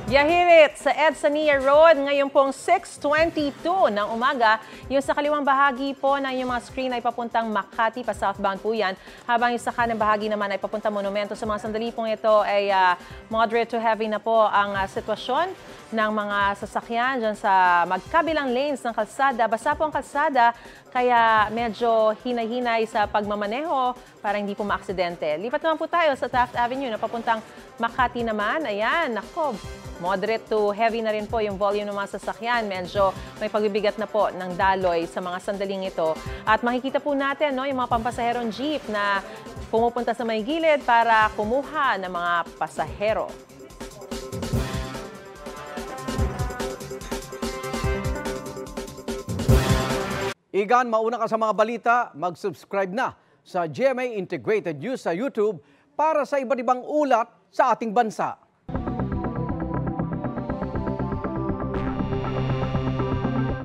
Yahirit sa Edsania Road, ngayon pong 6:22 ng umaga. Yung sa kaliwang bahagi po ng inyong mga screen ay papuntang Makati, pa southbound po yan. Habang yung sa kanang bahagi naman ay papuntang Monumento. Sa mga sandali pong ito ay moderate to heavy na po ang sitwasyon ng mga sasakyan dyan sa magkabilang lanes ng kalsada. Basa po ang kalsada, kaya medyo hinay-hinay sa pagmamaneho para hindi po maaksidente. Lipat naman po tayo sa Taft Avenue na papuntang Makati naman. Ayan, nako, moderate to heavy na rin po yung volume ng mga sasakyan. Medyo may pagbibigat na po ng daloy sa mga sandaling ito. At makikita po natin yung mga pampasaherong jeep na pumupunta sa may gilid para kumuha ng mga pasahero. Igan, mauna ka sa mga balita, mag-subscribe na sa GMA Integrated News sa YouTube para sa iba't ibang ulat sa ating bansa.